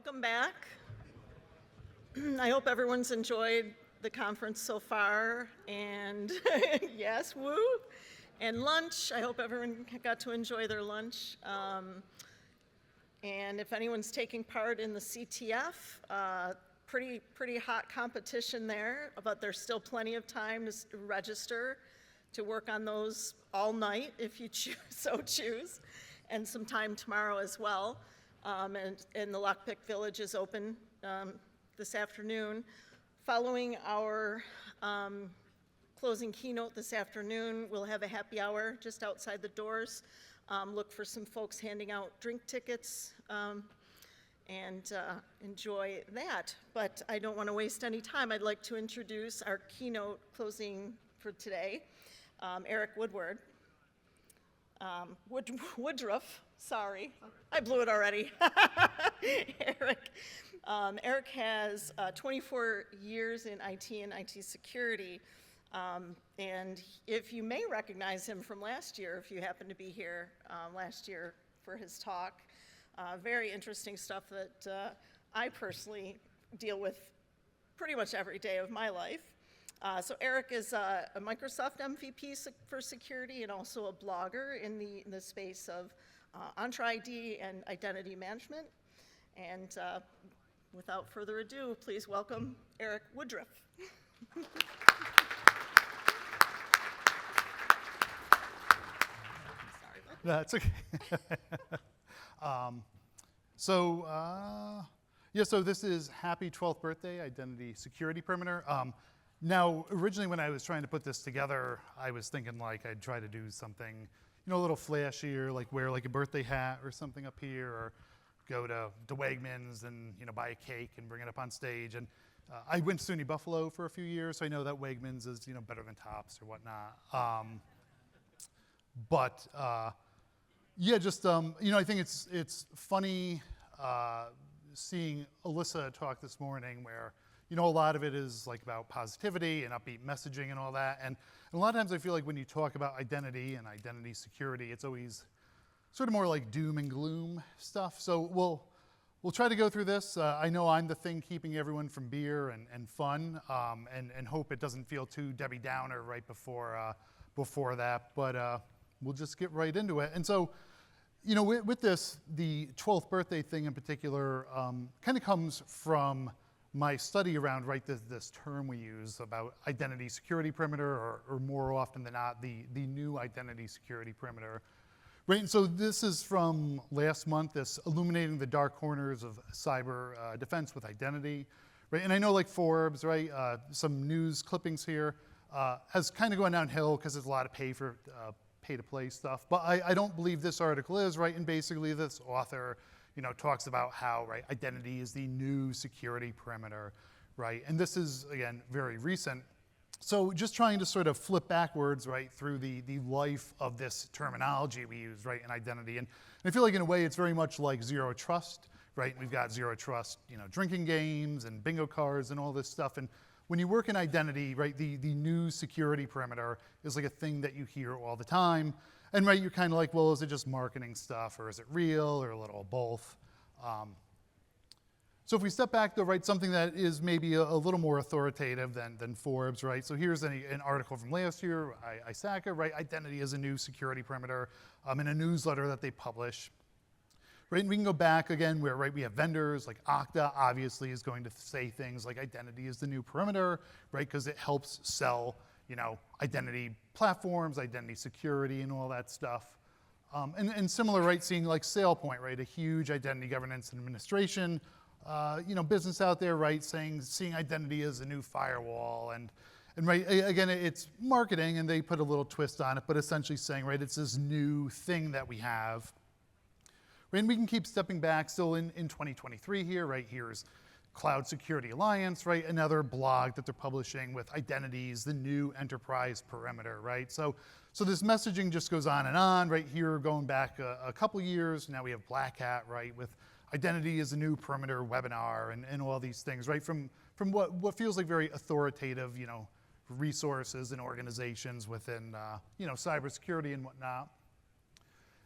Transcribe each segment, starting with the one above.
Welcome back. I hope everyone's enjoyed the conference so far, and yes, woo, and lunch. I hope everyone got to enjoy their lunch. And if anyone's taking part in the CTF, pretty hot competition there, but there's still plenty of time to register to work on those all night if you so choose, and some time tomorrow as well. And the Lockpick Village is open this afternoon. Following our closing keynote this afternoon, we'll have a happy hour just outside the doors. Look for some folks handing out drink tickets and enjoy that. But I don't want to waste any time. I'd like to introduce our keynote closing for today, Eric Woodruff. Sorry, I blew it already. Eric has 24 years in IT and IT security, and if you may recognize him from last year, if you happen to be here last year for his talk, very interesting stuff that I personally deal with pretty much every day of my life. So Eric is a Microsoft MVP for security and also a blogger in the space of Entra ID and identity management. And without further ado, please welcome Eric Woodruff. That's okay. So this is happy 12th birthday, Identity Security Perimeter. Now, originally when I was trying to put this together, I was thinking like I'd try to do something, a little flashier, like wear like a birthday hat or something up here, or go to Wegmans and buy a cake and bring it up on stage. And I went to SUNY Buffalo for a few years, so I know that Wegmans is better than Tops or whatnot. I think it's funny seeing Alyssa talk this morning where, a lot of it is like about positivity and upbeat messaging and all that. And a lot of times I feel like when you talk about identity and identity security, it's always sort of more like doom and gloom stuff. So we'll try to go through this. I know I'm the thing keeping everyone from beer and fun, and hope it doesn't feel too Debbie Downer right before that. But we'll just get right into it. And so, with this, the 12th birthday thing in particular kind of comes from my study around, this term we use about identity security perimeter, or more often than not, the new identity security perimeter. Right, and so this is from last month, this illuminating the dark corners of cyber defense with identity. Right, and I know like Forbes, right, some news clippings here, has kind of gone downhill because there's a lot of pay-to-play stuff. But I don't believe this article is, right, and basically this author talks about how, right, identity is the new security perimeter, right? And this is, again, very recent. So just trying to sort of flip backwards, right, through the life of this terminology we use, right, in identity. And I feel like in a way it's very much like zero trust, right? We've got zero trust, drinking games and bingo cards and all this stuff. And when you work in identity, right, the new security perimeter is like a thing that you hear all the time. And right, you're kind of like, well, is it just marketing stuff, or is it real, or a little of both? So if we step back, though, right, something that is maybe a little more authoritative than Forbes, right? So here's an article from last year, ISACA, right? Identity is a new security perimeter in a newsletter that they publish. Right, and we can go back again where, right, we have vendors like Okta obviously is going to say things like identity is the new perimeter, right? Because it helps sell, identity platforms, identity security, and all that stuff. And similar, right, seeing like SailPoint, right, a huge identity governance and administration, business out there, right, seeing identity as a new firewall, and right, again, it's marketing, and they put a little twist on it, but essentially saying, right, it's this new thing that we have. Right, and we can keep stepping back still in 2023 here, right, here's Cloud Security Alliance, right, another blog that they're publishing with identities, the new enterprise perimeter, right? So this messaging just goes on and on, right? Here, going back a couple years, now we have Black Hat, right, with identity is a new perimeter webinar and all these things, right? From what feels like very authoritative, resources and organizations within, cybersecurity and whatnot.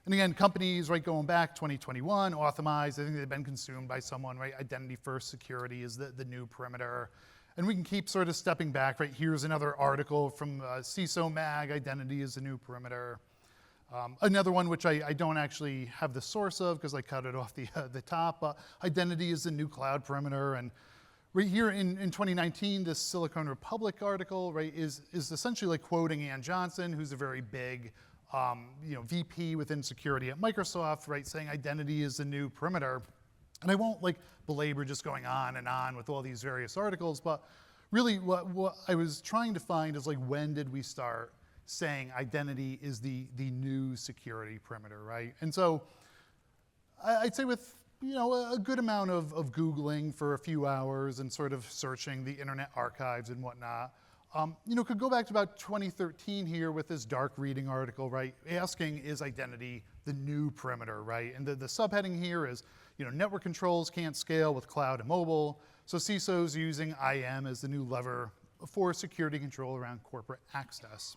And again, companies, right, going back 2021, authorized, I think they've been consumed by someone, right? Identity first security is the new perimeter. And we can keep sort of stepping back, right? Here's another article from CISO Mag, identity is the new perimeter. Another one, which I don't actually have the source of because I cut it off the top, identity is the new cloud perimeter. And right here in 2019, this Silicon Republic article, right, is essentially like quoting Ann Johnson, who's a very big VP within security at Microsoft, right, saying identity is the new perimeter. And I won't like belabor just going on and on with all these various articles, but really what I was trying to find is like, when did we start saying identity is the new security perimeter, right? And so I'd say with a good amount of Googling for a few hours and sort of searching the Internet archives and whatnot, could go back to about 2013 here with this dark reading article, right? Asking, is identity the new perimeter, right? And the subheading here is, network controls can't scale with cloud and mobile, so CISOs using IAM as the new lever for security control around corporate access,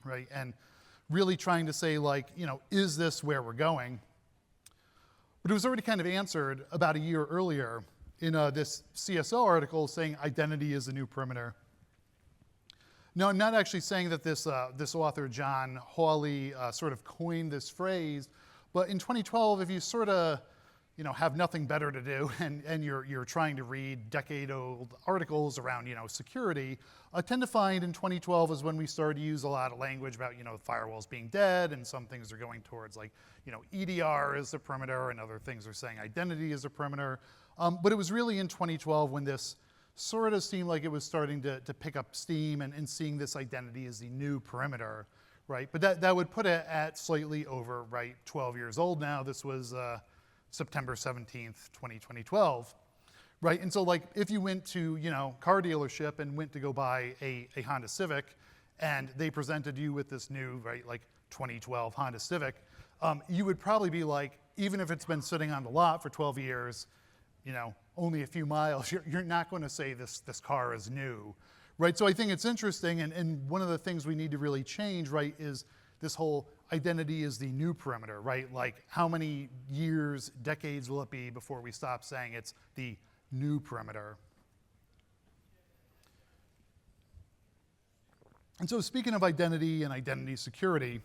right? And really trying to say, like, is this where we're going? But it was already kind of answered about a year earlier in this CSO article saying identity is the new perimeter. Now, I'm not actually saying that this author, John Hawley, sort of coined this phrase, but in 2012, if you sort of have nothing better to do and you're trying to read decade-old articles around security, I tend to find in 2012 is when we started to use a lot of language about firewalls being dead, and some things are going towards like EDR is the perimeter, and other things are saying identity is the perimeter. But it was really in 2012 when this sort of seemed like it was starting to pick up steam and seeing this identity as the new perimeter, right? But that would put it at slightly over, right, 12 years old now. This was September 17th, 2012, right? And so like if you went to, car dealership and went to go buy a Honda Civic and they presented you with this new, right, like 2012 Honda Civic, you would probably be like, even if it's been sitting on the lot for 12 years, only a few miles, you're not going to say this car is new, right? So I think it's interesting, and one of the things we need to really change, right, is this whole identity is the new perimeter, right? Like how many years, decades will it be before we stop saying it's the new perimeter? And so speaking of identity and identity security,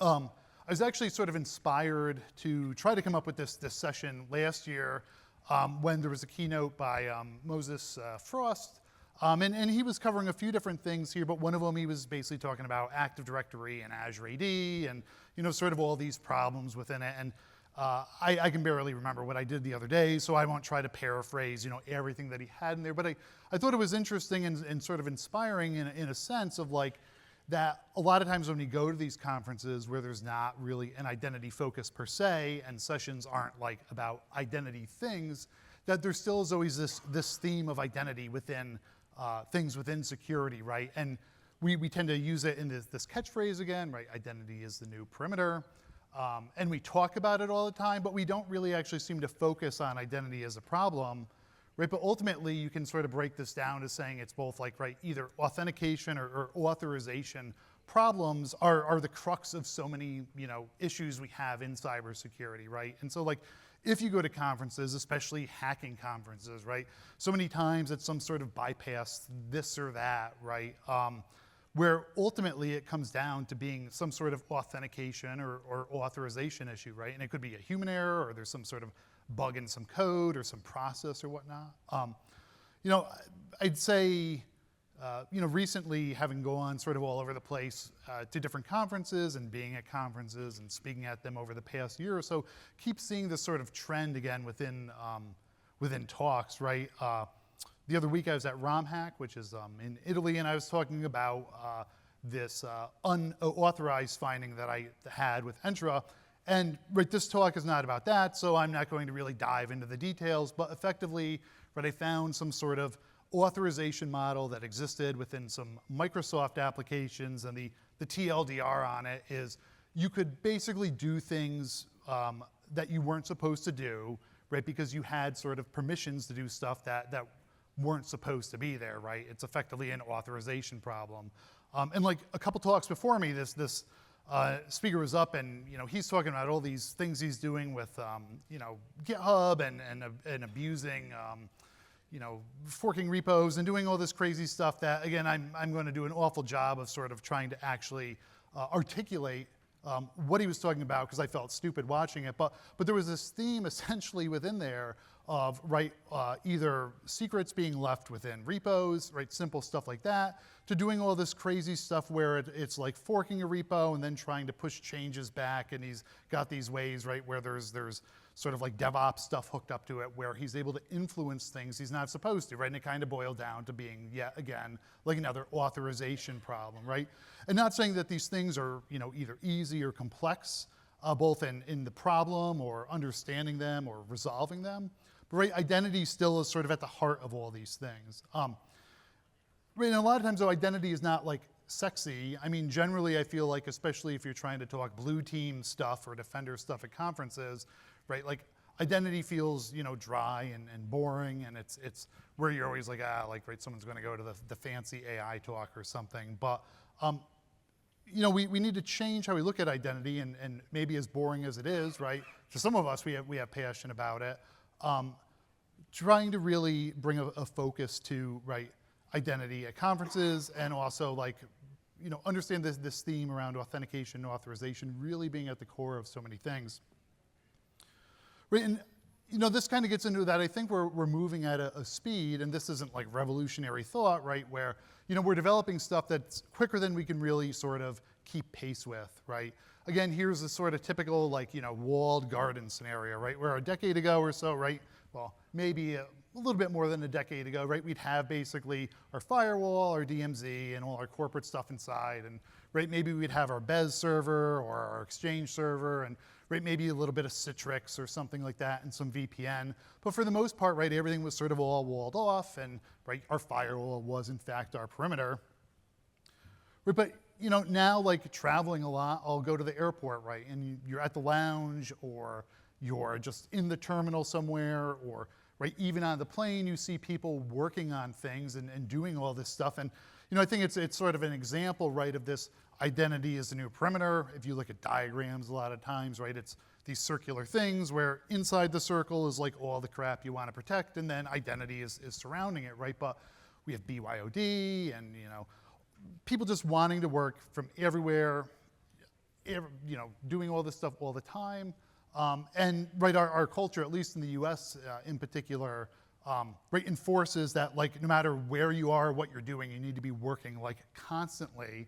I was actually sort of inspired to try to come up with this session last year when there was a keynote by Moses Frost. And he was covering a few different things here, but one of them he was basically talking about Active Directory and Azure AD and sort of all these problems within it. And I can barely remember what I did the other day, so I won't try to paraphrase everything that he had in there. But I thought it was interesting and sort of inspiring in a sense of like that a lot of times when you go to these conferences where there's not really an identity focus per se and sessions aren't like about identity things, that there still is always this theme of identity within things within security, right? And we tend to use it in this catchphrase again, right? Identity is the new perimeter. And we talk about it all the time, but we don't really actually seem to focus on identity as a problem, right? But ultimately, you can sort of break this down to saying it's both like, right, either authentication or authorization problems are the crux of so many, issues we have in cybersecurity, right? And so like, if you go to conferences, especially hacking conferences, right? So many times it's some sort of bypass this or that, right? Where ultimately it comes down to being some sort of authentication or authorization issue, right? And it could be a human error or there's some sort of bug in some code or some process or whatnot. I'd say, recently having gone sort of all over the place to different conferences and being at conferences and speaking at them over the past year or so, keep seeing this sort of trend again within talks, right? The other week I was at RomHack, which is in Italy, and I was talking about this unauthorized finding that I had with Entra. And right, this talk is not about that, so I'm not going to really dive into the details, but effectively, right, I found some sort of authorization model that existed within some Microsoft applications, and the TLDR on it is you could basically do things that you weren't supposed to do, right, because you had sort of permissions to do stuff that weren't supposed to be there, right? It's effectively an authorization problem. And like a couple talks before me, this speaker was up, and he's talking about all these things he's doing with GitHub and abusing forking repos and doing all this crazy stuff that, again, I'm going to do an awful job of sort of trying to actually articulate what he was talking about, because I felt stupid watching it. But there was this theme essentially within there of either secrets being left within repos, simple stuff like that, to doing all this crazy stuff where it's like forking a repo and then trying to push changes back, and he's got these ways where there's sort of like DevOps stuff hooked up to it, where he's able to influence things he's not supposed to, and it kind of boiled down to being, yet again, like another authorization problem, And not saying that these things are either easy or complex, both in the problem or understanding them or resolving them, but identity still is sort of at the heart of all these things. And a lot of times, though, identity is not like sexy. I mean, generally, I feel like, especially if you're trying to talk blue team stuff or Defender stuff at conferences, like identity feels, dry and boring, and it's where you're always like, someone's going to go to the fancy AI talk or something. But we need to change how we look at identity, and maybe as boring as it is, for some of us, we have passion about it. Trying to really bring a focus to identity at conferences, and also understand this theme around authentication and authorization really being at the core of so many things. And this kind of gets into that. I think we're moving at a speed, and this isn't like revolutionary thought, where we're developing stuff that's quicker than we can really sort of keep pace with, Again, here's a sort of typical walled garden scenario, where a decade ago or so, well, maybe a little bit more than a decade ago, we'd have basically our firewall, our DMZ, and all our corporate stuff inside, and maybe we'd have our Bez server or our Exchange server, and maybe a little bit of Citrix or something like that, and some VPN. But for the most part, everything was sort of all walled off, and our firewall was in fact our perimeter. But now, traveling a lot, I'll go to the airport, and you're at the lounge, or you're just in the terminal somewhere, or even on the plane, you see people working on things and doing all this stuff. And I think it's sort of an example, of this identity as a new perimeter. If you look at diagrams a lot of times, it's these circular things where inside the circle is all the crap you want to protect, and then identity is surrounding it, But we have BYOD, and people just wanting to work from everywhere, doing all this stuff all the time. And our culture, at least in the US in particular, enforces that no matter where you are, what you're doing, you need to be working constantly.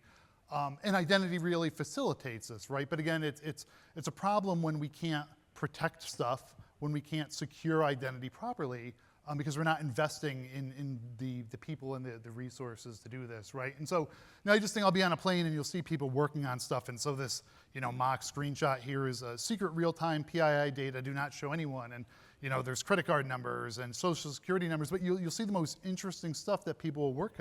And identity really facilitates this, But again, it's a problem when we can't protect stuff, when we can't secure identity properly, because we're not investing in the people and the resources to do this, And so now I just think I'll be on a plane and you'll see people working on stuff, and so this mock screenshot here is a secret real-time PII data, do not show anyone, and there's credit card numbers and social security numbers, but you'll see the most interesting stuff that people will work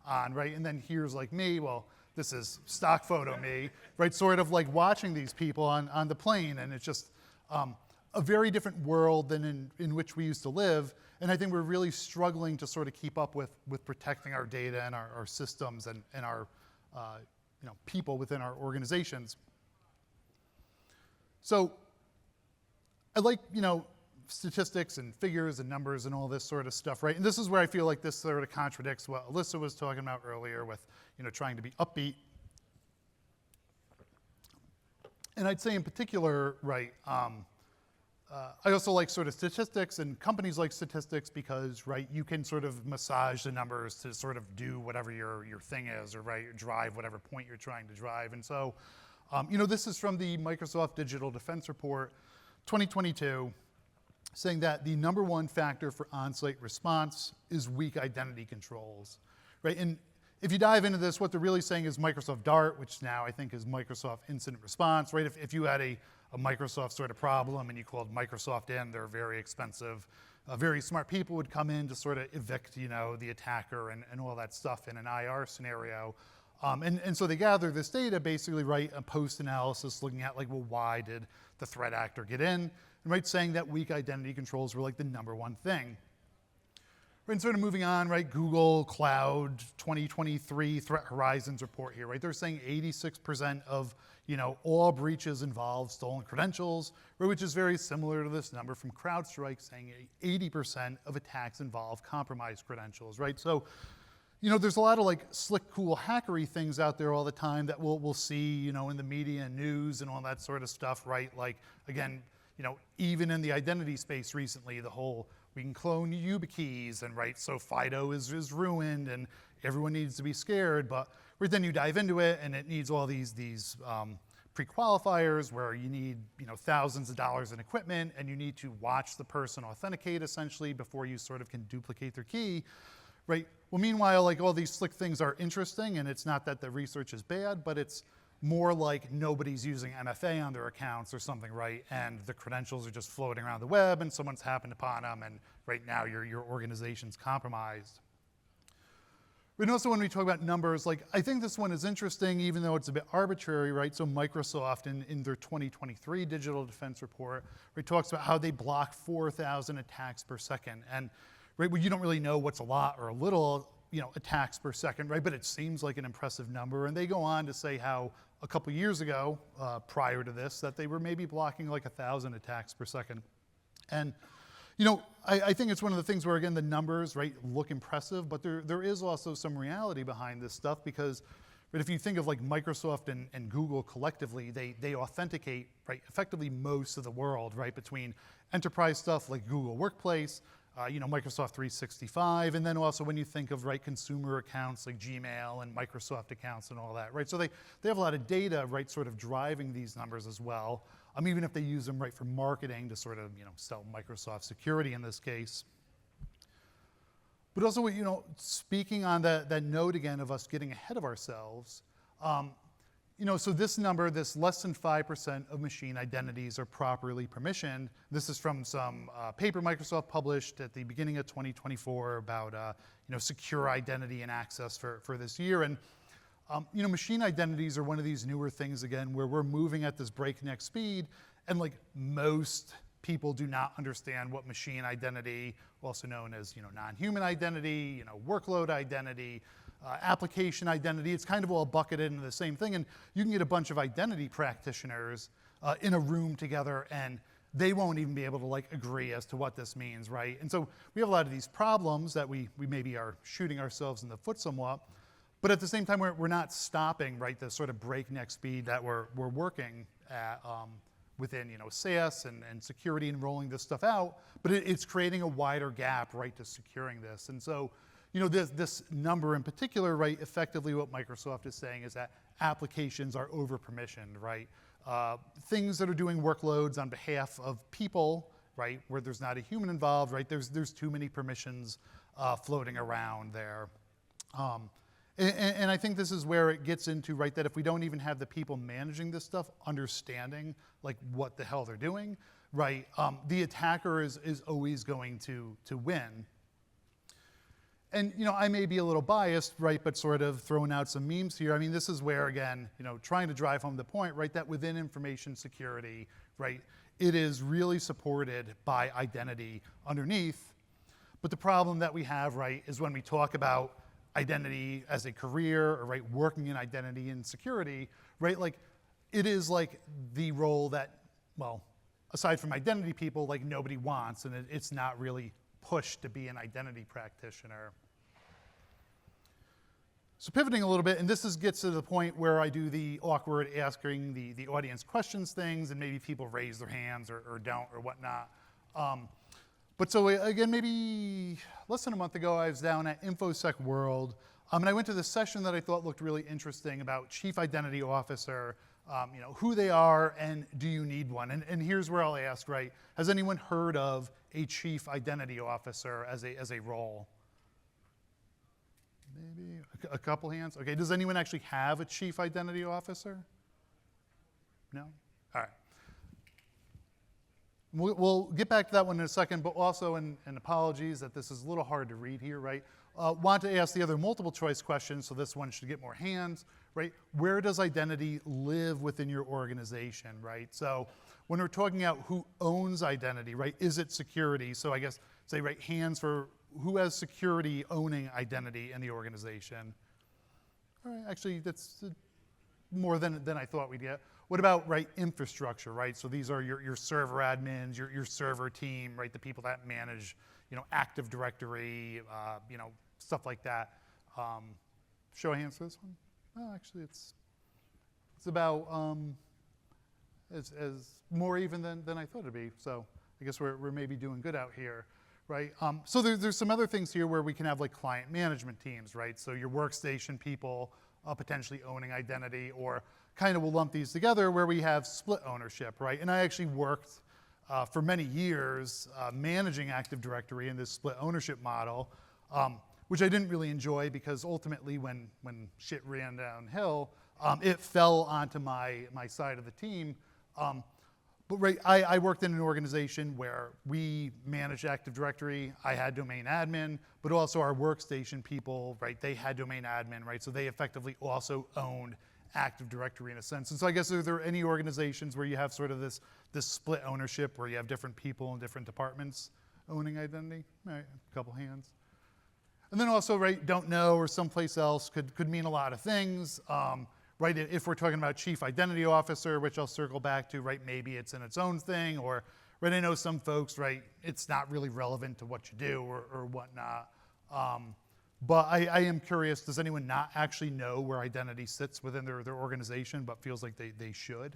on, And then here's me, well, this is stock photo me, Sort of watching these people on the plane, and it's just a very different world than in which we used to live. And I think we're really struggling to sort of keep up with protecting our data and our systems and our people within our organizations. So I like statistics and figures and numbers and all this sort of stuff, And this is where I feel like this sort of contradicts what Alyssa was talking about earlier with trying to be upbeat. And I'd say in particular, I also like sort of statistics, and companies like statistics because, you can sort of massage the numbers to sort of do whatever your thing is, or drive whatever point you're trying to drive. And so, this is from the Microsoft Digital Defense Report 2022, saying that the number one factor for on-site response is weak identity controls, And if you dive into this, what they're really saying is Microsoft Dart, which now I think is Microsoft Incident Response, If you had a Microsoft sort of problem and you called Microsoft in, they're very expensive. Very smart people would come in to sort of evict, the attacker and all that stuff in an IR scenario. And so they gather this data, basically write a post-analysis looking at why did the threat actor get in? And saying that weak identity controls were the number one thing. And sort of moving on, right, Google Cloud 2023 Threat Horizons report here, right? They're saying 86% of, all breaches involve stolen credentials, right, which is very similar to this number from CrowdStrike saying 80% of attacks involve compromised credentials, right? So, there's a lot of like slick, cool hackery things out there all the time that we'll see, in the media and news and all that sort of stuff, right? Like, again, even in the identity space recently, the whole we can clone YubiKeys, and right, so FIDO is ruined, and everyone needs to be scared. But then you dive into it, and it needs all these pre-qualifiers where you need thousands of dollars in equipment, and you need to watch the person authenticate essentially before you sort of can duplicate their key, right? Well, meanwhile, like all these slick things are interesting, and it's not that the research is bad, but it's more like nobody's using MFA on their accounts or something, right? And the credentials are just floating around the web and someone's happened upon them, and right now your organization's compromised. But also when we talk about numbers, like I think this one is interesting even though it's a bit arbitrary, right? So Microsoft in their 2023 Digital Defense Report, right, talks about how they block 4,000 attacks per second. And right, well, you don't really know what's a lot or a little, attacks per second, right? But it seems like an impressive number. And they go on to say how a couple years ago, prior to this, that they were maybe blocking like 1,000 attacks per second. And, I think it's one of the things where, again, the numbers, right, look impressive, but there is also some reality behind this stuff because, right, if you think of like Microsoft and Google collectively, they authenticate, right, effectively most of the world, right, between enterprise stuff like Google Workplace, Microsoft 365, and then also when you think of, right, consumer accounts like Gmail and Microsoft accounts and all that, right? So they have a lot of data, right, sort of driving these numbers as well, even if they use them, right, for marketing to sort of, sell Microsoft security in this case. But also, speaking on that note again of us getting ahead of ourselves, so this number, this less than 5% of machine identities are properly permissioned. This is from some paper Microsoft published at the beginning of 2024 about secure identity and access for this year. And machine identities are one of these newer things again where we're moving at this breakneck speed, and like most people do not understand what machine identity, also known as non-human identity, workload identity, application identity, it's kind of all bucketed into the same thing. And you can get a bunch of identity practitioners in a room together and they won't even be able to like agree as to what this means, right? And so we have a lot of these problems that we maybe are shooting ourselves in the foot somewhat, but at the same time we're not stopping, right, the sort of breakneck speed that we're working at within SaaS and security and rolling this stuff out, but it's creating a wider gap, right, to securing this. And so this number in particular, right, effectively what Microsoft is saying is that applications are over-permissioned, right? Things that are doing workloads on behalf of people, right, where there's not a human involved, right, there's too many permissions floating around there. And I think this is where it gets into, right, that if we don't even have the people managing this stuff understanding, like, what the hell they're doing, right, the attacker is always going to win. And, I may be a little biased, right, but sort of throwing out some memes here. I mean, this is where, again, trying to drive home the point, right, that within information security, right, it is really supported by identity underneath. But the problem that we have, right, is when we talk about identity as a career or, right, working in identity and security, right, like, it is like the role that, well, aside from identity people, like, nobody wants, and it's not really pushed to be an identity practitioner. So pivoting a little bit, and this gets to the point where I do the awkward asking the audience questions things, and maybe people raise their hands or don't or whatnot. But so again, maybe less than a month ago, I was down at InfoSec World, and I went to this session that I thought looked really interesting about Chief Identity Officer, who they are, and do you need one? And here's where I'll ask, right, has anyone heard of a Chief Identity Officer as a role? Maybe a couple hands. Okay, does anyone actually have a Chief Identity Officer? No? All right. We'll get back to that one in a second, but also, and apologies that this is a little hard to read here, right? Want to ask the other multiple choice questions, so this one should get more hands, right? Where does identity live within your organization, right? So when we're talking about who owns identity, right, is it security? So I guess, say, right, hands for who has security owning identity in the organization? All right, actually, that's more than I thought we'd get. What about, right, infrastructure, right? So these are your server admins, your server team, right? The people that manage, Active Directory, stuff like that. Show of hands for this one. Oh, actually, it's about as more even than I thought it'd be. So I guess we're maybe doing good out here, right? So there's some other things here where we can have like client management teams, right? So your workstation people potentially owning identity, or kind of we'll lump these together where we have split ownership, right? And I actually worked for many years managing Active Directory in this split ownership model, which I didn't really enjoy because ultimately when shit ran downhill, it fell onto my side of the team. But right, I worked in an organization where we managed Active Directory. I had domain admin, but also our workstation people, right, they had domain admin, right? So they effectively also owned Active Directory in a sense. And so I guess are there any organizations where you have sort of this split ownership where you have different people in different departments owning identity? All right, a couple hands. And then also, right, don't know or someplace else could mean a lot of things. Right, if we're talking about chief identity officer, which I'll circle back to, right, maybe it's in its own thing, or, right, I know some folks, right, it's not really relevant to what you do or whatnot. But I am curious, does anyone not actually know where identity sits within their organization, but feels like they should?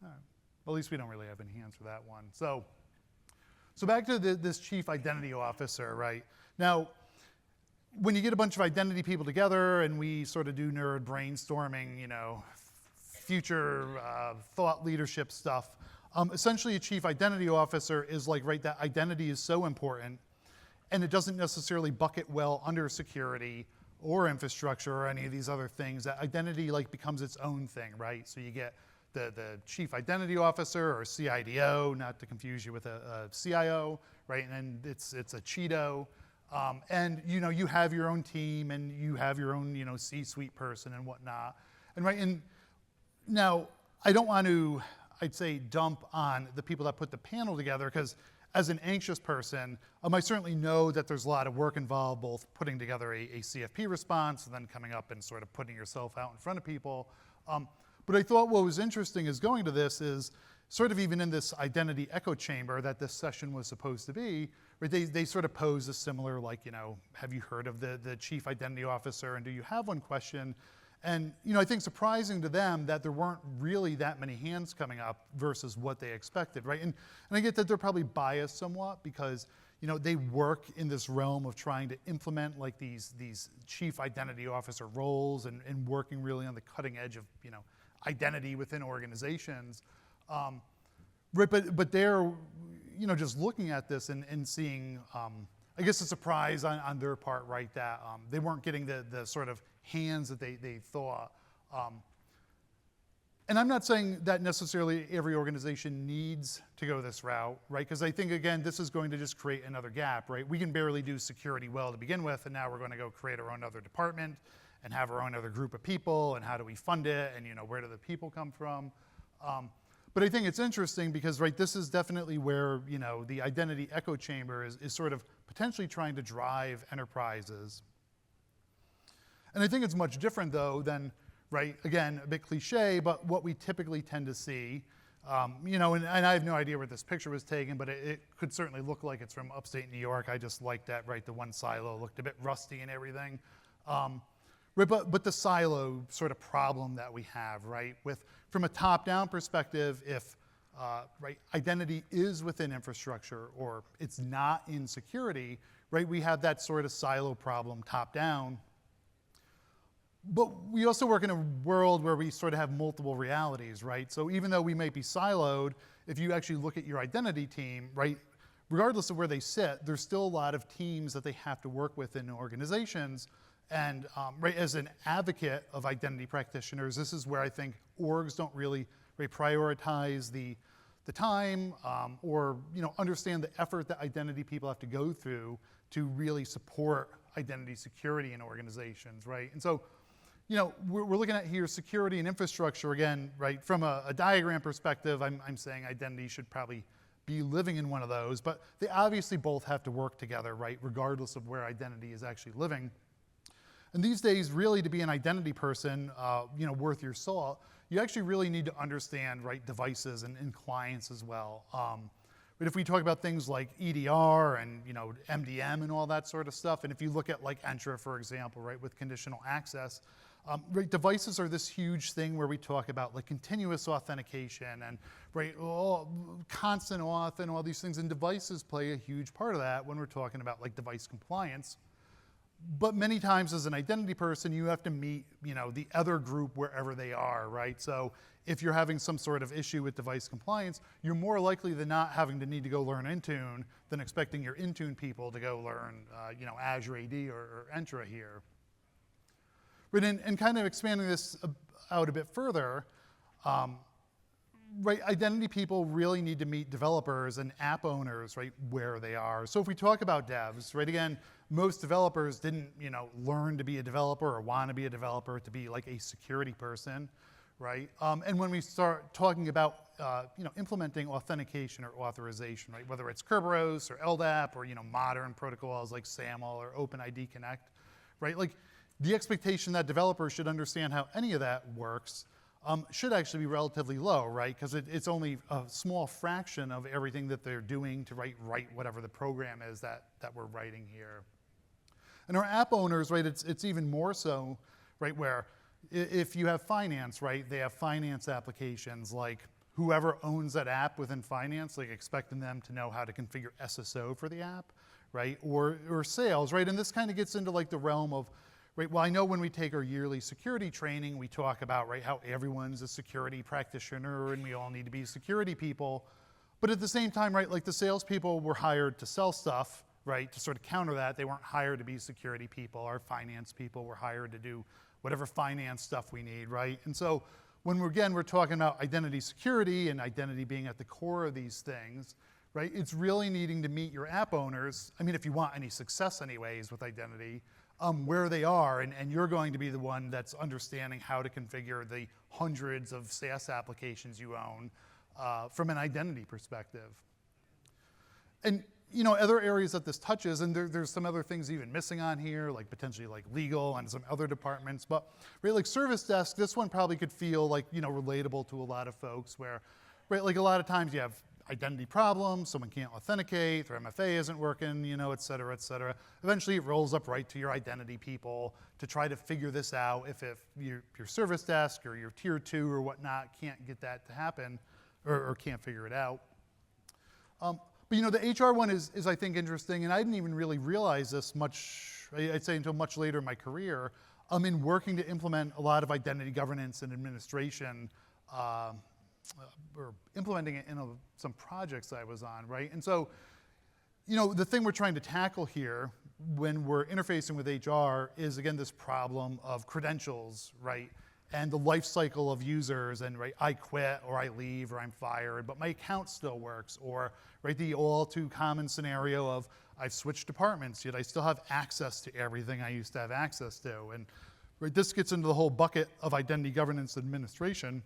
All right. Well, at least we don't really have any hands for that one. So back to this chief identity officer, right? Now, when you get a bunch of identity people together and we sort of do nerd brainstorming, future thought leadership stuff, essentially a chief identity officer is like, right, that identity is so important and it doesn't necessarily bucket well under security or infrastructure or any of these other things. That identity like becomes its own thing, right? So you get the chief identity officer or CIDO, not to confuse you with a CIO, right? And then it's a Cheeto. And you have your own team and you have your own C-suite person and whatnot, and now I don't want to, I'd say, dump on the people that put the panel together, because as an anxious person, I certainly know that there's a lot of work involved, both putting together a CFP response and then coming up and sort of putting yourself out in front of people. But I thought what was interesting is going to this is sort of even in this identity echo chamber that this session was supposed to be, right, they sort of pose a similar, like, have you heard of the chief identity officer and do you have one question? And, I think surprising to them that there weren't really that many hands coming up versus what they expected, right? And I get that they're probably biased somewhat because, they work in this realm of trying to implement like these chief identity officer roles and working really on the cutting edge of, identity within organizations. Right, but they're, just looking at this and seeing, I guess, a surprise on their part, right, that they weren't getting the sort of hands that they thought. And I'm not saying that necessarily every organization needs to go this route, right? Because I think, again, this is going to just create another gap, right? We can barely do security well to begin with, and now we're going to go create our own other department and have our own other group of people, and how do we fund it, and where do the people come from? But I think it's interesting because, right, this is definitely where, the identity echo chamber is sort of potentially trying to drive enterprises. And I think it's much different, though, than, right, again, a bit cliche, but what we typically tend to see, and I have no idea where this picture was taken, but it could certainly look like it's from upstate New York. I just like that, right, the one silo looked a bit rusty and everything. Right, but the silo sort of problem that we have, right, from a top-down perspective, if right, identity is within infrastructure or it's not in security, right, we have that sort of silo problem top-down. But we also work in a world where we sort of have multiple realities, right? So even though we might be siloed, if you actually look at your identity team, right, regardless of where they sit, there's still a lot of teams that they have to work with in organizations. And right, as an advocate of identity practitioners, this is where I think orgs don't really prioritize the time or understand the effort that identity people have to go through to really support identity security in organizations, right? And so, we're looking at here security and infrastructure again, right? From a diagram perspective, I'm saying identity should probably be living in one of those, but they obviously both have to work together, right, regardless of where identity is actually living. And these days, really, to be an identity person, worth your salt, you actually really need to understand, right, devices and clients as well. But if we talk about things like EDR and MDM and all that sort of stuff, and if you look at like Entra, for example, right, with conditional access, right, devices are this huge thing where we talk about like continuous authentication and right, constant auth and all these things, and devices play a huge part of that when we're talking about like device compliance. But many times as an identity person, you have to meet the other group wherever they are, right? So if you're having some sort of issue with device compliance, you're more likely than not having to need to go learn Intune than expecting your Intune people to go learn Azure AD or Entra here. But in kind of expanding this out a bit further, right, identity people really need to meet developers and app owners, right, where they are. So if we talk about devs, right, again, most developers didn't, learn to be a developer or want to be a developer to be like a security person, right? And when we start talking about, implementing authentication or authorization, right, whether it's Kerberos or LDAP or, modern protocols like SAML or OpenID Connect, right, like the expectation that developers should understand how any of that works should actually be relatively low, right? Because it's only a small fraction of everything that they're doing to write whatever the program is that we're writing here. And our app owners, right, it's even more so, right, where if you have finance, right, they have finance applications, like whoever owns that app within finance, like expecting them to know how to configure SSO for the app, right, or sales, right? And this kind of gets into like the realm of, right, well, I know when we take our yearly security training, we talk about, right, how everyone's a security practitioner and we all need to be security people. But at the same time, right, like the salespeople were hired to sell stuff, right, to sort of counter that. They weren't hired to be security people. Our finance people were hired to do whatever finance stuff we need, right? And so when we're talking about identity security and identity being at the core of these things, right, it's really needing to meet your app owners. I mean, if you want any success anyways with identity, where they are, and you're going to be the one that's understanding how to configure the hundreds of SaaS applications you own from an identity perspective. And other areas that this touches, and there's some other things even missing on here, like potentially like legal and some other departments, but right, like service desk, this one probably could feel like, relatable to a lot of folks where, right, like a lot of times you have identity problems, someone can't authenticate, their MFA isn't working, et cetera, et cetera. Eventually it rolls up right to your identity people to try to figure this out if your service desk or your tier 2 or whatnot can't get that to happen or can't figure it out. But the HR one is I think interesting, and I didn't even really realize this much, I'd say until much later in my career, in working to implement a lot of identity governance and administration, or implementing it in some projects I was on, right? And so, the thing we're trying to tackle here when we're interfacing with HR is, again, this problem of credentials, right? And the life cycle of users, and right, I quit or I leave or I'm fired, but my account still works, or right, the all too common scenario of I've switched departments, yet I still have access to everything I used to have access to. And right, this gets into the whole bucket of identity governance administration.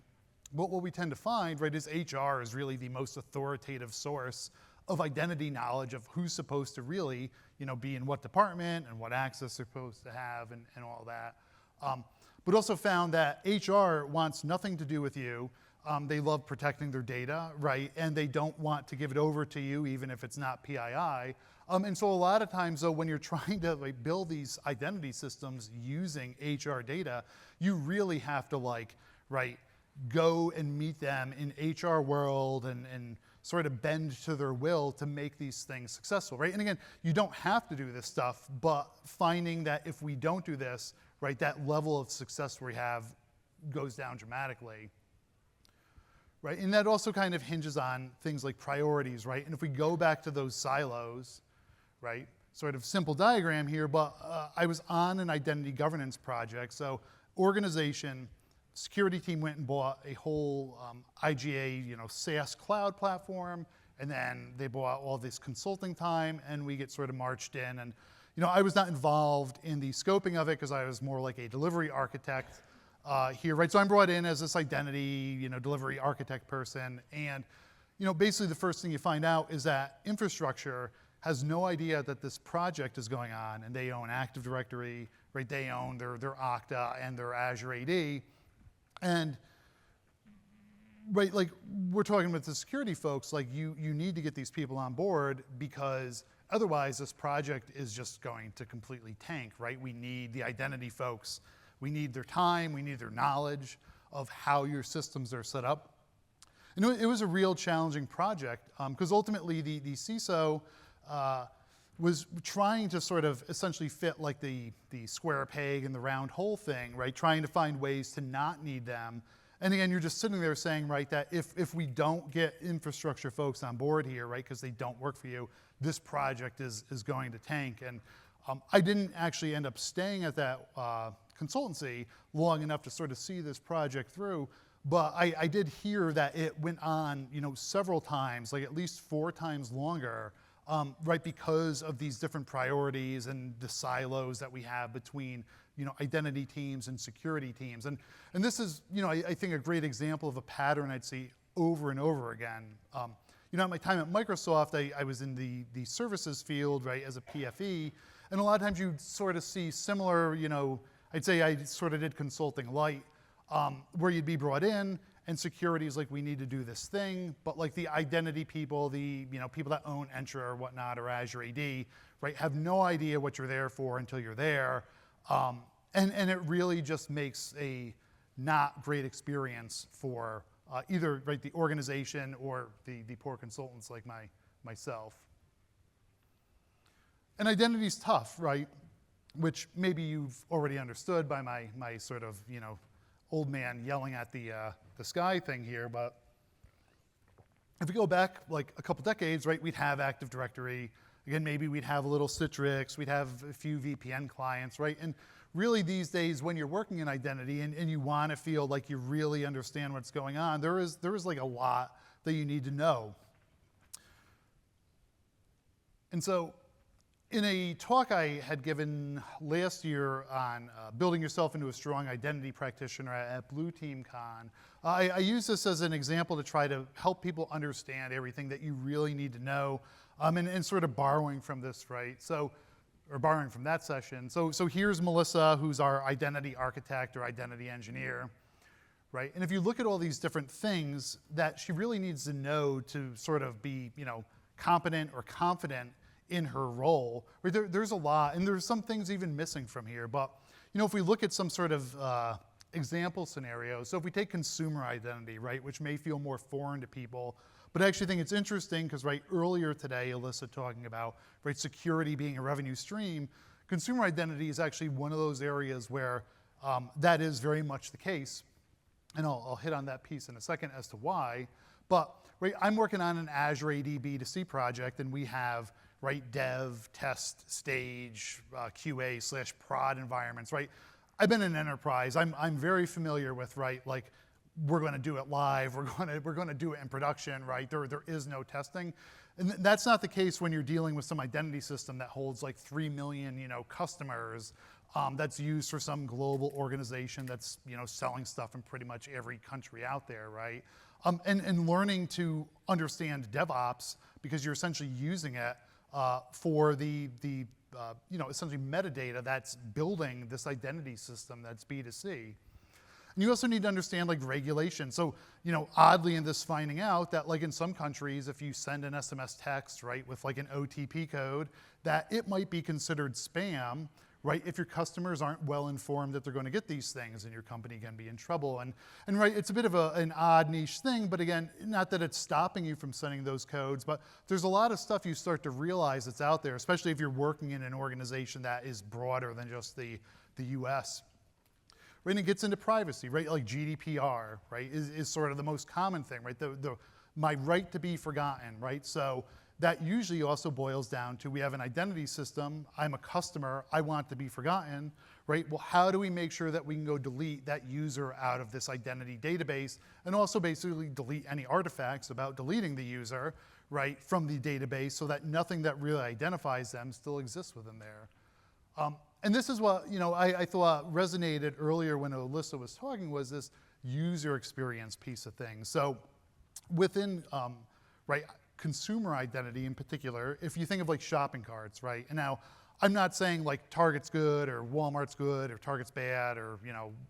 But what we tend to find, right, is HR is really the most authoritative source of identity knowledge of who's supposed to really, be in what department and what access they're supposed to have and all that. But also found that HR wants nothing to do with you. They love protecting their data, right? And they don't want to give it over to you, even if it's not PII. And so a lot of times, though, when you're trying to build these identity systems using HR data, you really have to go and meet them in HR world and sort of bend to their will to make these things successful, right? And again, you don't have to do this stuff, but finding that if we don't do this, right, that level of success we have goes down dramatically, right? And that also kind of hinges on things like priorities, right? And if we go back to those silos, right, sort of simple diagram here, but I was on an identity governance project. So organization, security team went and bought a whole IGA, SaaS cloud platform, and then they bought all this consulting time, and we get sort of marched in. And I was not involved in the scoping of it because I was more like a delivery architect here, right? So I'm brought in as this identity, delivery architect person, and basically the first thing you find out is that infrastructure has no idea that this project is going on, and they own Active Directory, right? They own their Okta and their Azure AD, and right, like we're talking with the security folks, like you need to get these people on board, because otherwise this project is just going to completely tank, right? We need the identity folks, we need their time, we need their knowledge of how your systems are set up. And it was a real challenging project, because ultimately the CISO was trying to sort of essentially fit like the square peg and the round hole thing, right? Trying to find ways to not need them. And again, you're just sitting there saying, right, that if we don't get infrastructure folks on board here, right, because they don't work for you, this project is going to tank. And I didn't actually end up staying at that consultancy long enough to sort of see this project through, but I did hear that it went on, several times, like at least 4 times longer, right, because of these different priorities and the silos that we have between identity teams and security teams. And this is, I think a great example of a pattern I'd see over and over again. At my time at Microsoft, I was in the services field, right, as a PFE, and a lot of times you'd sort of see similar, I'd say I sort of did consulting light, where you'd be brought in, and security is like, we need to do this thing, but like the identity people, the people that own Entra or whatnot, or Azure AD, right, have no idea what you're there for until you're there. And it really just makes a not great experience for either, right, the organization or the poor consultants like myself. And identity's tough, right? Which maybe you've already understood by my sort of, old man yelling at the sky thing here, but if we go back like a couple decades, right, we'd have Active Directory. Again, maybe we'd have a little Citrix, we'd have a few VPN clients, right? And really these days, when you're working in identity and you want to feel like you really understand what's going on, there is like a lot that you need to know. And so in a talk I had given last year on building yourself into a strong identity practitioner at Blue Team Con, I use this as an example to try to help people understand everything that you really need to know, and sort of borrowing from this, right? Or borrowing from that session. So here's Melissa, who's our identity architect or identity engineer, right? And if you look at all these different things that she really needs to know to sort of be, competent or confident in her role, right? There's a lot, and there's some things even missing from here. But if we look at some sort of example scenario, so if we take consumer identity, right, which may feel more foreign to people, but I actually think it's interesting because, right, earlier today, Alyssa talking about, right, security being a revenue stream, consumer identity is actually one of those areas where that is very much the case. And I'll hit on that piece in a second as to why. But, right, I'm working on an Azure AD B2C project, and we have, right, dev, test, stage, QA/prod environments, right? I've been in enterprise. I'm very familiar with, right, like, we're going to do it live, we're going to do it in production, right? There is no testing. And that's not the case when you're dealing with some identity system that holds like 3 million, customers, that's used for some global organization that's, selling stuff in pretty much every country out there, right? And learning to understand DevOps, because you're essentially using it for the essentially metadata that's building this identity system that's B2C. And you also need to understand like regulation. So, oddly in this finding out that like in some countries, if you send an SMS text, right, with like an OTP code, that it might be considered spam, right, if your customers aren't well informed that they're going to get these things, and your company can be in trouble. And right, it's a bit of an odd niche thing, but again, not that it's stopping you from sending those codes, but there's a lot of stuff you start to realize that's out there, especially if you're working in an organization that is broader than just the US. Right, and it gets into privacy, right? Like GDPR, right, is sort of the most common thing, right? My right to be forgotten, right? So that usually also boils down to, we have an identity system, I'm a customer, I want to be forgotten, right? Well, how do we make sure that we can go delete that user out of this identity database, and also basically delete any artifacts about deleting the user, right, from the database, so that nothing that really identifies them still exists within there. And this is what, I thought resonated earlier when Alyssa was talking, was this user experience piece of things. So within, right? Consumer identity in particular, if you think of like shopping carts, right? And now, I'm not saying like Target's good or Walmart's good or Target's bad or,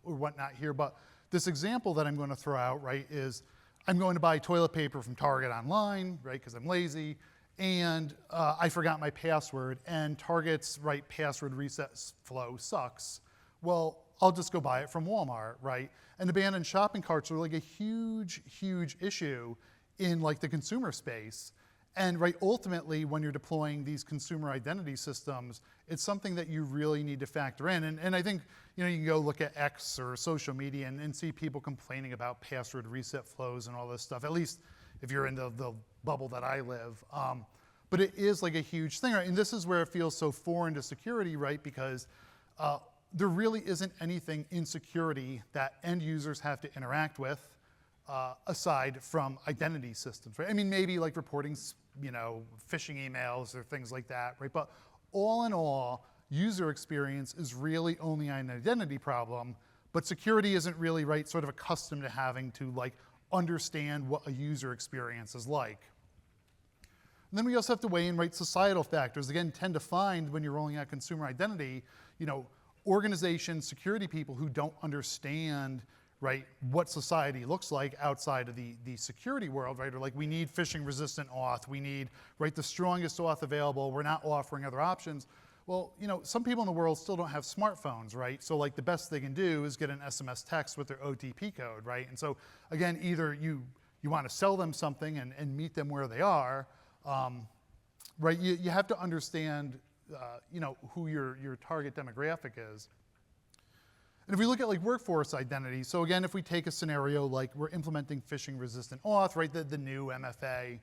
or whatnot here, but this example that I'm going to throw out, right, is I'm going to buy toilet paper from Target online, right, because I'm lazy, and I forgot my password, and Target's, right, password reset flow sucks. Well, I'll just go buy it from Walmart, right? And abandoned shopping carts are like a huge, huge issue in like the consumer space. And right, ultimately, when you're deploying these consumer identity systems, it's something that you really need to factor in. And I think, you can go look at X or social media and see people complaining about password reset flows and all this stuff, at least if you're in the bubble that I live. But it is like a huge thing, right? And this is where it feels so foreign to security, right? Because there really isn't anything in security that end users have to interact with aside from identity systems, right? I mean, maybe like reporting, phishing emails or things like that, right? But all in all, user experience is really only an identity problem, but security isn't really, right, sort of accustomed to having to like understand what a user experience is like. And then we also have to weigh in, right, societal factors. Again, tend to find when you're rolling out consumer identity, organizations, security people who don't understand, right, what society looks like outside of the security world, right? Or like, we need phishing resistant auth, we need, right, the strongest auth available, we're not offering other options. Well, some people in the world still don't have smartphones, right? So like the best they can do is get an SMS text with their OTP code, right? And so again, either you want to sell them something and meet them where they are, right? You have to understand, who your target demographic is. And if we look at like workforce identity, so again, if we take a scenario like we're implementing phishing resistant auth, right, the new MFA,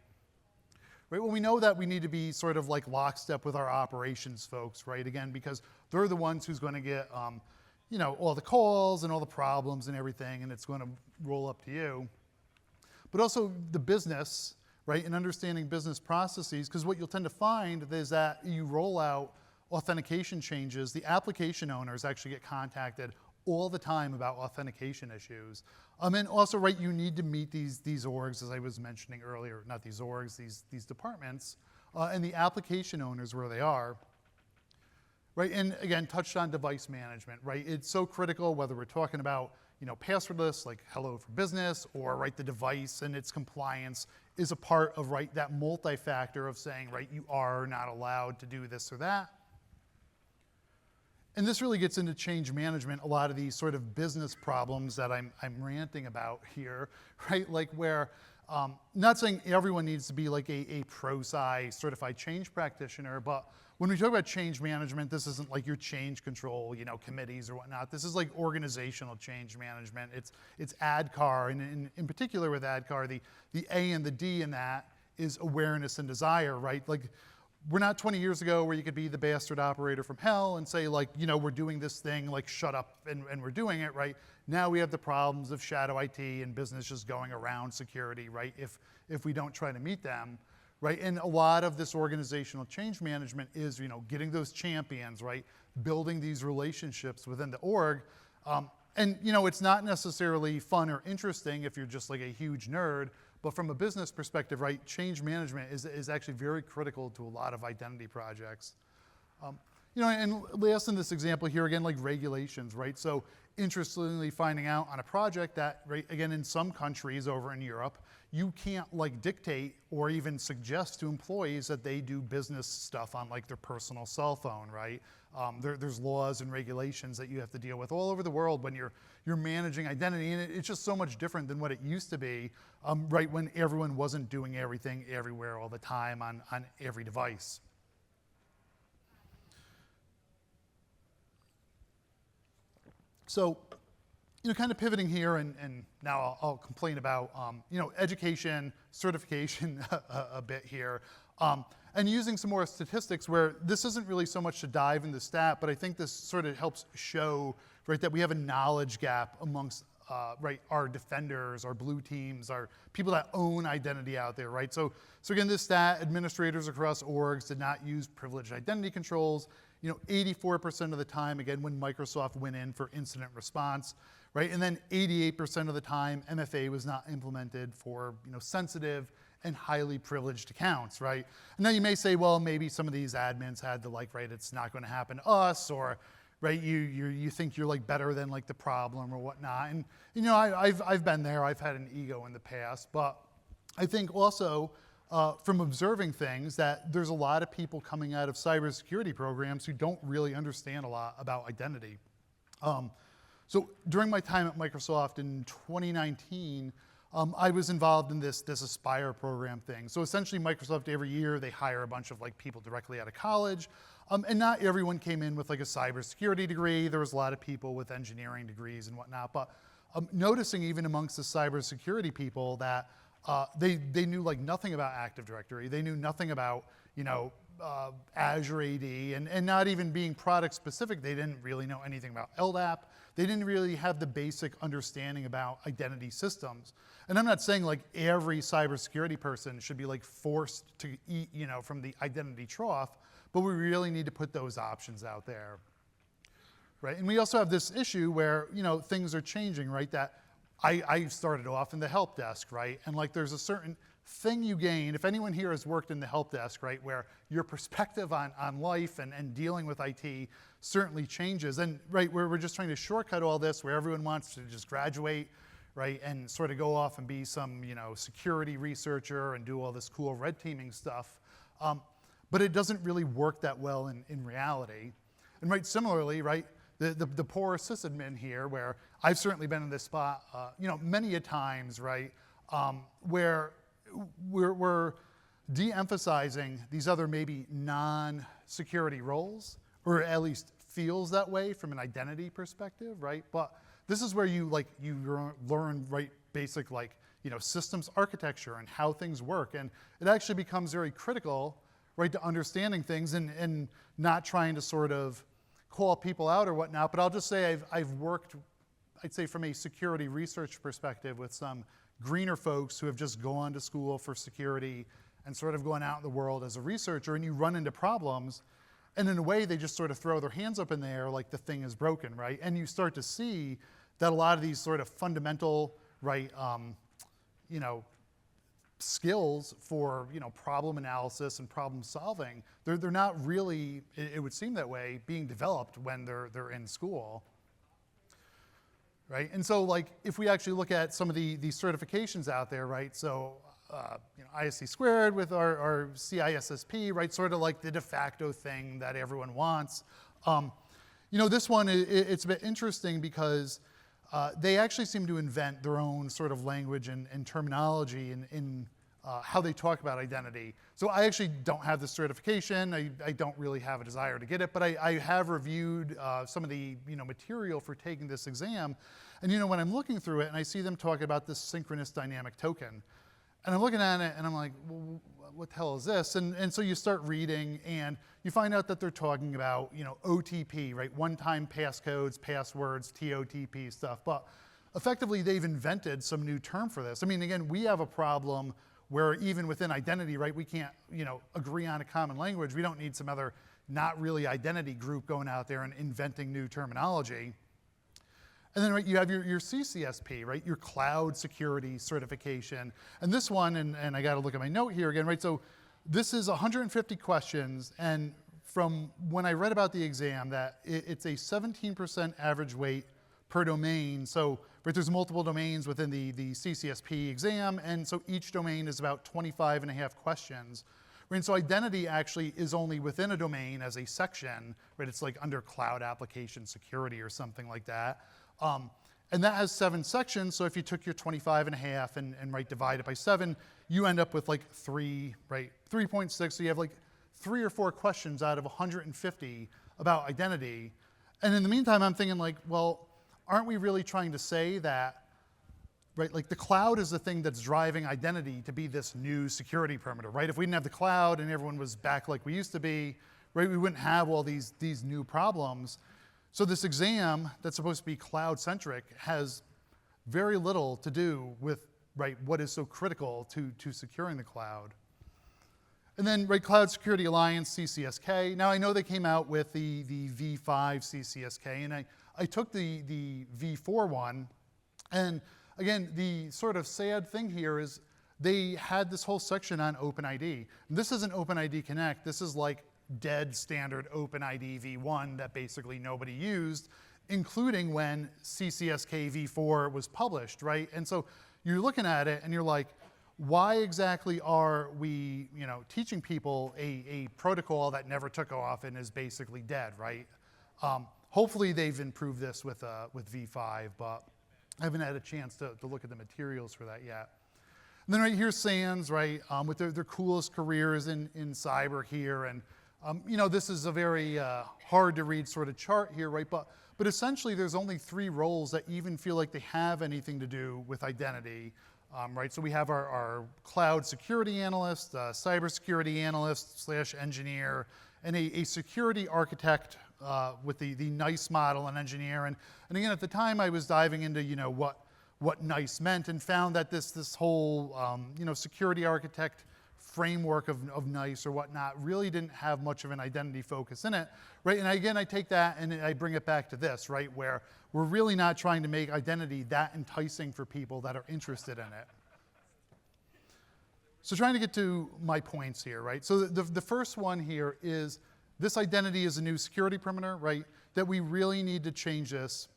right, well, we know that we need to be sort of like lockstep with our operations folks, right, again, because they're the ones who's going to get, all the calls and all the problems and everything, and it's going to roll up to you. But also the business, right, and understanding business processes, because what you'll tend to find is that you roll out authentication changes, the application owners actually get contacted all the time about authentication issues. And also, right, you need to meet these orgs, as I was mentioning earlier, not these orgs, these departments, and the application owners where they are, right? And again, touched on device management, right? It's so critical whether we're talking about, passwordless, like Hello for Business, or, right, the device and its compliance is a part of, right, that multi-factor of saying, right, you are not allowed to do this or that. And this really gets into change management, a lot of these sort of business problems that I'm ranting about here, right? Like where, not saying everyone needs to be like a pro-sci certified change practitioner, but when we talk about change management, this isn't like your change control, committees or whatnot. This is like organizational change management. It's ADKAR, and in particular with ADKAR, the A and the D in that is awareness and desire, right? Like, we're not 20 years ago where you could be the bastard operator from hell and say like, we're doing this thing, like shut up and we're doing it, right? Now we have the problems of shadow IT and business just going around security, right? If we don't try to meet them, right? And a lot of this organizational change management is, getting those champions, right? Building these relationships within the org. And it's not necessarily fun or interesting if you're just like a huge nerd, but from a business perspective, right, change management is actually very critical to a lot of identity projects. And last in this example here, again, like regulations, right? So interestingly finding out on a project that, right, again, in some countries over in Europe, you can't like dictate or even suggest to employees that they do business stuff on like their personal cell phone, right? There's laws and regulations that you have to deal with all over the world when you're managing identity, and it's just so much different than what it used to be, right, when everyone wasn't doing everything everywhere all the time on every device. So, kind of pivoting here, and now I'll complain about, education, certification a bit here, and using some more statistics where this isn't really so much to dive into stat, but I think this sort of helps show, right, that we have a knowledge gap amongst, right, our defenders, our blue teams, our people that own identity out there, right? So again, this stat, administrators across orgs did not use privileged identity controls, 84% of the time, again, when Microsoft went in for incident response, right? And then 88% of the time, MFA was not implemented for, sensitive and highly privileged accounts, right? And now you may say, well, maybe some of these admins had to like, right, it's not going to happen to us, or right, you think you're like better than like the problem or whatnot. And you know, I've been there. I've had an ego in the past, but I think also from observing things that there's a lot of people coming out of cybersecurity programs who don't really understand a lot about identity. So during my time at Microsoft in 2019, I was involved in this Aspire program thing. So essentially Microsoft every year, they hire a bunch of like people directly out of college. And not everyone came in with like a cybersecurity degree. There was a lot of people with engineering degrees and whatnot. But noticing even amongst the cybersecurity people that they knew like nothing about Active Directory. They knew nothing about, you know, Azure AD, and not even being product specific, they didn't really know anything about LDAP. They didn't really have the basic understanding about identity systems. And I'm not saying like every cybersecurity person should be like forced to eat, you know, from the identity trough, but we really need to put those options out there, right? And we also have this issue where, you know, things are changing, right? That I started off in the help desk, right? And like there's a certain thing you gain, if anyone here has worked in the help desk, right, where your perspective on life and dealing with IT certainly changes. And right, we're just trying to shortcut all this, where everyone wants to just graduate, right, and sort of go off and be some, you know, security researcher and do all this cool red teaming stuff. But it doesn't really work that well in reality. And right, similarly, right, the poor sysadmin here, where I've certainly been in this spot, you know, many a times, right, where we're de-emphasizing these other maybe non-security roles, or at least feels that way from an identity perspective, right? But this is where you learn right basic like, you know, systems architecture and how things work, and it actually becomes very critical, right, to understanding things and not trying to sort of call people out or whatnot. But I'll just say I've worked, I'd say from a security research perspective, with some greener folks who have just gone to school for security and sort of gone out in the world as a researcher, and you run into problems, and in a way they just sort of throw their hands up in the air like the thing is broken, right? And you start to see that a lot of these sort of fundamental, right, you know, skills for, you know, problem analysis and problem solving, they're not really, it would seem that way, being developed when they're in school. Right, and so like if we actually look at some of the certifications out there, right? So you know, ISC squared with our CISSP, right? Sort of like the de facto thing that everyone wants. You know, this one it's a bit interesting because they actually seem to invent their own sort of language and terminology in how they talk about identity. So I actually don't have the certification. I don't really have a desire to get it, but I have reviewed some of the, you know, material for taking this exam. And you know, when I'm looking through it and I see them talk about this synchronous dynamic token, and I'm looking at it and I'm like, well, what the hell is this? And so you start reading and you find out that they're talking about, you know, OTP, right? One-time passcodes, passwords, TOTP stuff. But effectively, they've invented some new term for this. I mean, again, we have a problem where even within identity, right, we can't, you know, agree on a common language. We don't need some other not really identity group going out there and inventing new terminology. And then, right, you have your CCSP, right, your cloud security certification. And this one, and I got to look at my note here again, right, so this is 150 questions, and from when I read about the exam, that it's a 17% average weight per domain. So right, there's multiple domains within the CCSP exam, and so each domain is about 25 and a half questions. Right, and so identity actually is only within a domain as a section, right? It's like under cloud application security or something like that. And that has 7 sections, so if you took your 25 and a half and right, divide it by 7, you end up with like 3.6, so you have like 3 or 4 questions out of 150 about identity. And in the meantime, I'm thinking like, well, aren't we really trying to say that, right, like the cloud is the thing that's driving identity to be this new security perimeter, right? If we didn't have the cloud and everyone was back like we used to be, right, we wouldn't have all these new problems. So this exam that's supposed to be cloud-centric has very little to do with, right, what is so critical to securing the cloud. And then, right, Cloud Security Alliance, CCSK. Now, I know they came out with the V5 CCSK, and I took the V4 one, and again, the sort of sad thing here is they had this whole section on OpenID. This isn't OpenID Connect. This is like dead standard OpenID v1 that basically nobody used, including when CCSK v4 was published, right? And so you're looking at it and you're like, why exactly are we, teaching people a protocol that never took off and is basically dead, right? Hopefully they've improved this with v5, but I haven't had a chance to look at the materials for that yet. And then right here's SANS, right, with their coolest careers in cyber here. And, this is a very hard to read sort of chart here, right? But essentially there's only 3 roles that even feel like they have anything to do with identity, right? So we have our cloud security analyst, cybersecurity analyst / engineer, and a security architect with the NICE model and engineer. And again, at the time I was diving into, what NICE meant and found that this whole, security architect framework of NICE or whatnot really didn't have much of an identity focus in it, right? And again, I take that and I bring it back to this, right? Where we're really not trying to make identity that enticing for people that are interested in it. So trying to get to my points here, right? So the first one here is this identity is a new security perimeter, right? That we really need to change this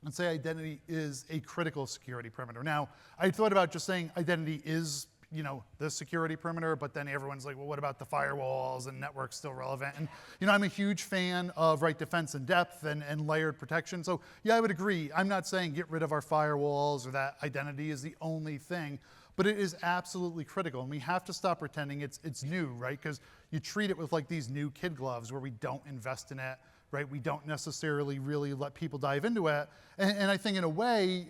and say identity is a critical security perimeter. Now, I thought about just saying identity is, the security perimeter, but then everyone's like, well, what about the firewalls and networks still relevant? And, I'm a huge fan of, right, defense in depth and layered protection. So yeah, I would agree. I'm not saying get rid of our firewalls or that identity is the only thing, but it is absolutely critical. And we have to stop pretending it's new, right? Because you treat it with like these new kid gloves where we don't invest in it, right? We don't necessarily really let people dive into it. And I think in a way,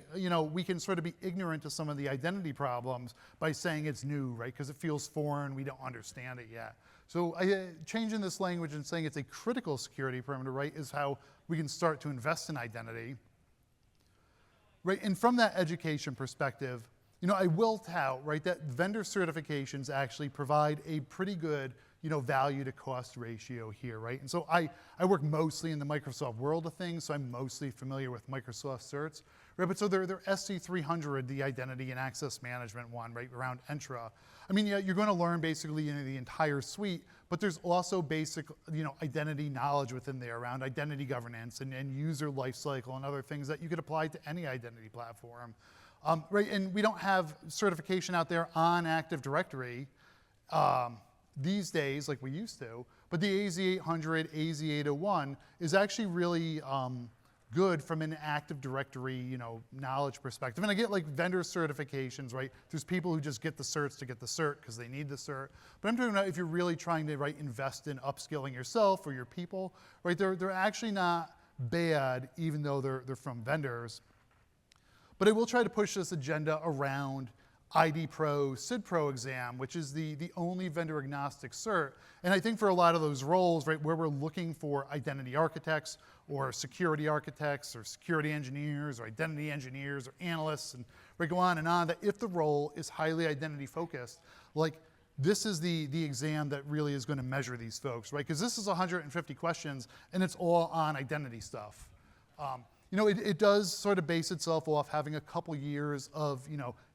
we can sort of be ignorant to some of the identity problems by saying it's new, right? Because it feels foreign, we don't understand it yet. So changing this language and saying it's a critical security perimeter, right, is how we can start to invest in identity. Right, and from that education perspective, I will tout, right, that vendor certifications actually provide a pretty good value to cost ratio here, right? And so I work mostly in the Microsoft world of things, so I'm mostly familiar with Microsoft certs, right? But so they're SC300, the identity and access management one, right, around Entra. I mean, yeah, you're going to learn basically the entire suite, but there's also basic, identity knowledge within there around identity governance and user lifecycle and other things that you could apply to any identity platform. Right, and we don't have certification out there on Active Directory these days like we used to, but the AZ800, AZ801 is actually really good from an Active Directory, knowledge perspective. And I get like vendor certifications, right? There's people who just get the certs to get the cert because they need the cert. But I'm talking about if you're really trying to, right, invest in upskilling yourself or your people, right? They're actually not bad, even though they're from vendors. But I will try to push this agenda around ID Pro, SID Pro exam, which is the only vendor agnostic cert. And I think for a lot of those roles, right, where we're looking for identity architects or security architects or security engineers or identity engineers or analysts, and we go on, that if the role is highly identity focused, like this is the exam that really is going to measure these folks, right? Because this is 150 questions and it's all on identity stuff. It does sort of base itself off having a couple years of,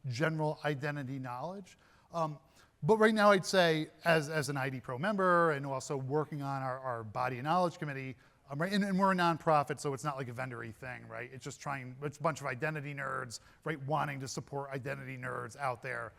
general identity knowledge. But right now I'd say as an ID Pro member and also working on our body of knowledge committee, right, and we're a nonprofit, so it's not like a vendor-y thing, right? It's just it's a bunch of identity nerds, right, wanting to support identity nerds out there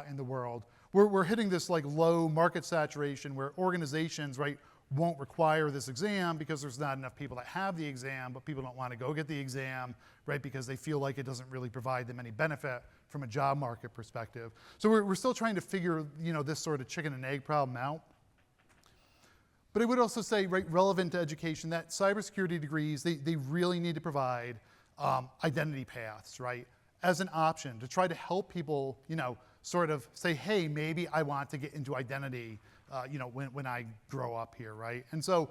in the world. We're hitting this like low market saturation where organizations, right, won't require this exam because there's not enough people that have the exam, but people don't want to go get the exam, right, because they feel like it doesn't really provide them any benefit from a job market perspective. So we're still trying to figure, this sort of chicken and egg problem out. But I would also say, right, relevant to education, that cybersecurity degrees, they really need to provide identity paths, right, as an option to try to help people, sort of say, hey, maybe I want to get into identity when I grow up here, right? And so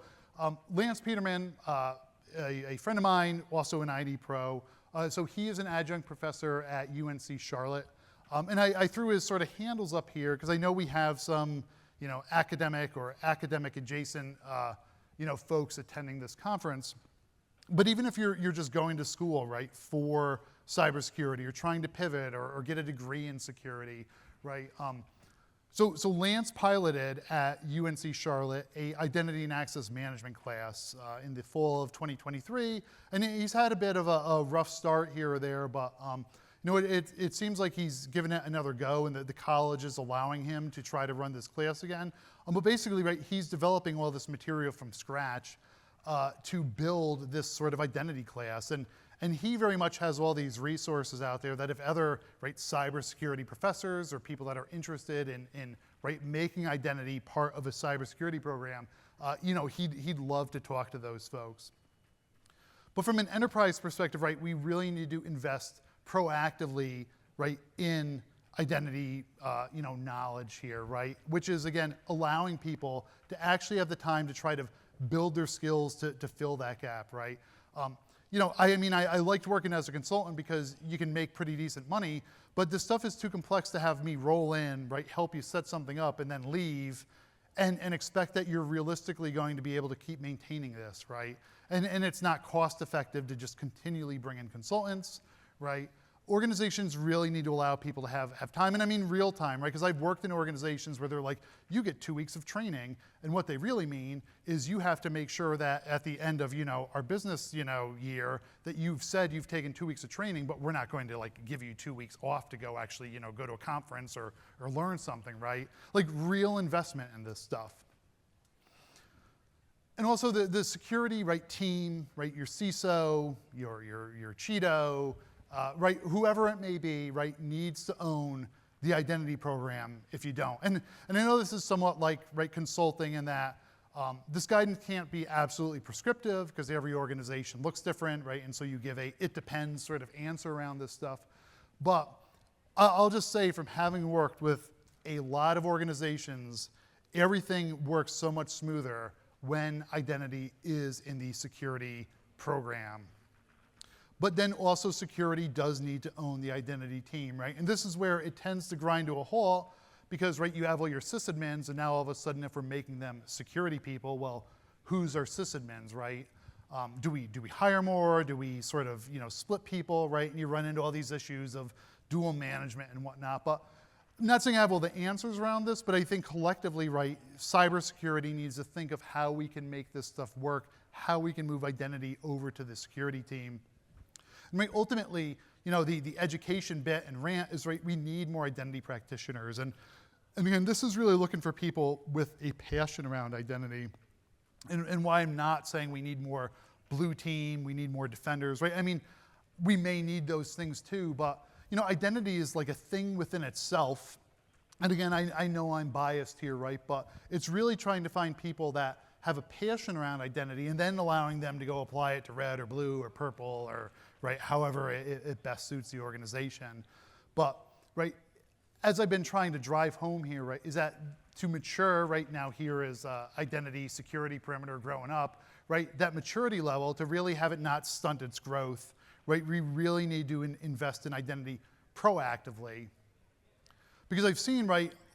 Lance Peterman, a friend of mine, also an ID Pro, so he is an adjunct professor at UNC Charlotte. And I threw his sort of handles up here because I know we have some, academic or academic adjacent, folks attending this conference. But even if you're just going to school, right, for cybersecurity or trying to pivot or get a degree in security, right? So Lance piloted at UNC Charlotte a identity and access management class in the fall of 2023, and he's had a bit of a rough start here or there, but it seems like he's given it another go, and the college is allowing him to try to run this class again. But basically, right, he's developing all this material from scratch to build this sort of identity class, and he very much has all these resources out there that if other cybersecurity professors or people that are interested in making identity part of a cybersecurity program, he'd love to talk to those folks. But from an enterprise perspective, we really need to invest proactively, in identity, knowledge here, which is again allowing people to actually have the time to try to build their skills to fill that gap, I liked working as a consultant because you can make pretty decent money, but this stuff is too complex to have me roll in, help you set something up and then leave and expect that you're realistically going to be able to keep maintaining this, And it's not cost effective to just continually bring in consultants, Organizations really need to allow people to have time, and I mean real time, Because I've worked in organizations where they're like, you get 2 weeks of training, and what they really mean is you have to make sure that at the end of, our business, year, that you've said you've taken 2 weeks of training, but we're not going to give you 2 weeks off to go actually, go to a conference or learn something, real investment in this stuff. And also the security, team, your CISO, your Cheeto, whoever it may be, needs to own the identity program if you don't. And I know this is somewhat like consulting in that this guidance can't be absolutely prescriptive because every organization looks different, And so you give a it depends sort of answer around this stuff. But I'll just say from having worked with a lot of organizations, everything works so much smoother when identity is in the security program. But then also security does need to own the identity team, And this is where it tends to grind to a halt because, you have all your sysadmins, and now all of a sudden if we're making them security people, well, who's our sysadmins, Do we hire more? Do we sort of, split people, And you run into all these issues of dual management and whatnot. But I'm not saying I have all the answers around this, but I think collectively, cybersecurity needs to think of how we can make this stuff work, how we can move identity over to the security team. Ultimately, the education bit and rant is we need more identity practitioners. And again, this is really looking for people with a passion around identity. And why I'm not saying we need more blue team, we need more defenders, we may need those things too, but identity is like a thing within itself. And again, I know I'm biased here, but it's really trying to find people that have a passion around identity and then allowing them to go apply it to red or blue or purple or however it best suits the organization. But as I've been trying to drive home here, is that to mature now here is identity, security, perimeter growing up, that maturity level to really have it not stunt its growth, we really need to invest in identity proactively. Because I've seen,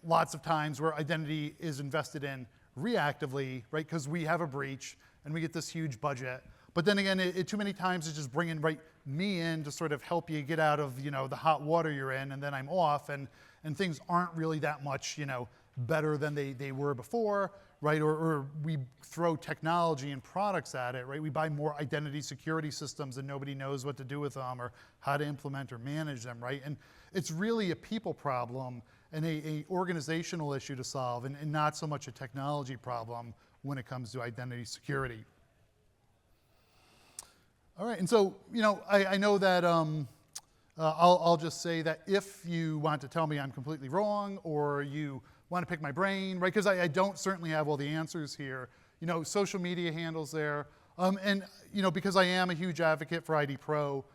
lots of times where identity is invested in reactively, because we have a breach and we get this huge budget. But then again, too many times it's just bringing me in to sort of help you get out of the hot water you're in, and then I'm off, and things aren't really that much better than they were before, or we throw technology and products at it, we buy more identity security systems and nobody knows what to do with them or how to implement or manage them, and it's really a people problem and a organizational issue to solve, and not so much a technology problem when it comes to identity security. All right, and so, I know that I'll just say that if you want to tell me I'm completely wrong or you want to pick my brain, because I don't certainly have all the answers here, social media handles there, and, because I am a huge advocate for ID Pro,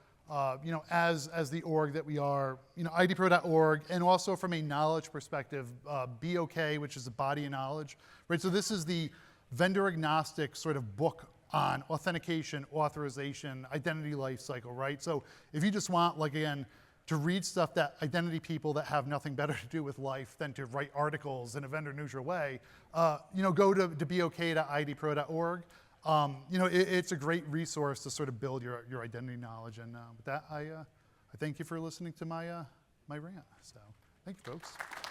as the org that we are, idpro.org, and also from a knowledge perspective, BOK, which is a body of knowledge, So this is the vendor agnostic sort of book on authentication, authorization, identity lifecycle, So if you just want, again, to read stuff that identity people that have nothing better to do with life than to write articles in a vendor neutral way, go to bok.idpro.org. It's a great resource to sort of build your identity knowledge. And with that, I thank you for listening to my rant. So Thank you, folks.